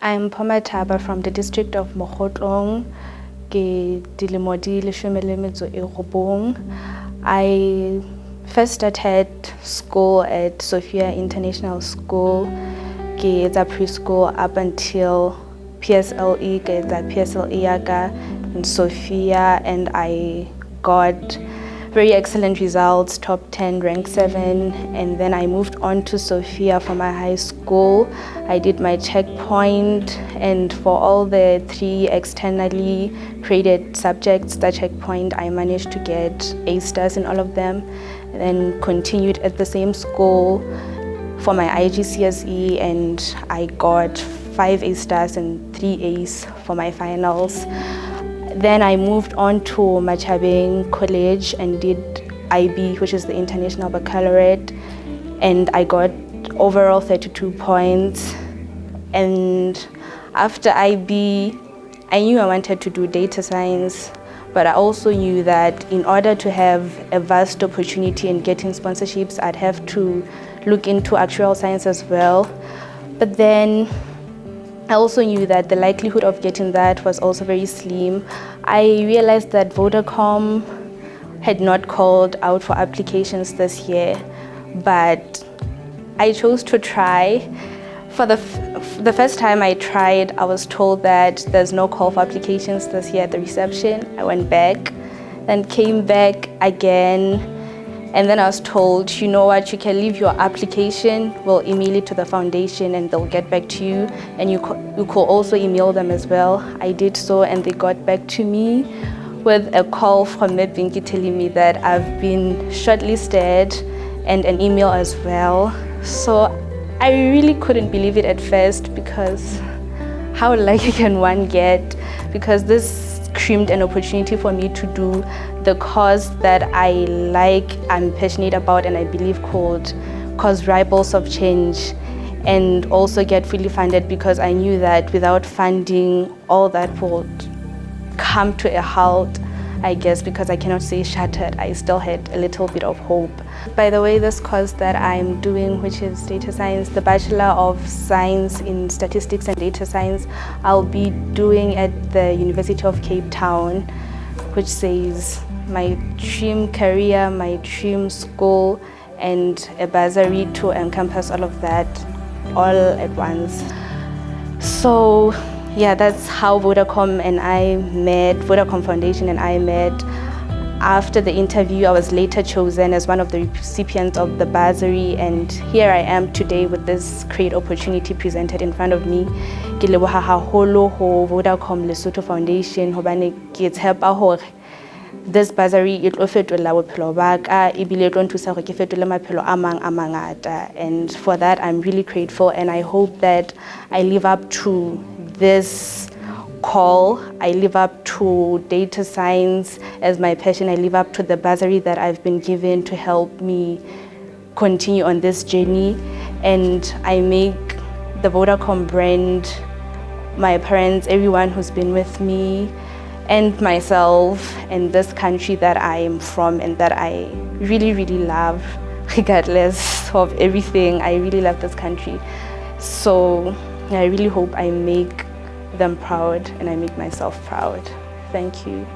I'm Mpho Mathaba from the district of Mokhotlong. I first started school at Sophia International School. It's a preschool up until PSLE, 𝗙𝘂𝗲𝗹𝗵𝗋 in Sophia, and I got very excellent results, top 10, rank 7, and then I moved on to Sophia for my high school. I did my checkpoint, and for all the 3 externally graded subjects, the checkpoint, I managed to get A stars in all of them, and then continued at the same school for my IGCSE, and I got 5 A stars and 3 A's for my finals. Then I moved on to Machabeng College and did IB, which is the International Baccalaureate, and I got overall 32 points. And after IB, I knew I wanted to do data science, but I also knew that in order to have a vast opportunity in getting sponsorships, I'd have to look into actuarial science as well. But then I also knew that the likelihood of getting that was also very slim. I realized that Vodacom had not called out for applications this year, but I chose to try. For the first time I tried, I was told that there's no call for applications this year at the reception. I went back, then came back again, and then I was told, you know what, you can leave your application, we'll email it to the foundation and they'll get back to you, and you could also email them as well. I did so, and they got back to me with a call from 𝗙𝘂𝗵𝗋 telling me that I've been shortlisted, and an email as well. So I really couldn't believe it at first, because how lucky can one get? Because this screamed an opportunity for me to do the cause that I like, I'm passionate about, and I believe called cause ripples of change, and also get fully funded, because I knew that without funding, all that would come to a halt, I guess, because I cannot say shattered. I still had a little bit of hope. By the way, this course that I'm doing, which is data science, the Bachelor of Science in Statistics and Data Science, I'll be doing at the University of Cape Town, which says my dream career, my dream school, and a bursary to encompass all of that all at once. So yeah, that's how Vodacom and I met, Vodacom Foundation and I met. After the interview, I was later chosen as one of the recipients of the bursary, and here I am today with this great opportunity presented in front of me. Ke leboha haholo ho Vodacom Lesotho Foundation hobane ke tshepa hore this bursary e tlo fetola bophelo ba ka, ebile e tlo nthusa hore ke fetole maphelo a mang a mangata, and for that I'm really grateful, and I hope that I live up to this call. I live up to data science as my passion. I live up to the bursary that I've been given to help me continue on this journey, and I make the Vodacom brand, my parents, everyone who's been with me, and myself, and this country that I am from and that I really, really love, regardless of everything. I really love this country. So I really hope I make them proud, and I make myself proud. Thank you.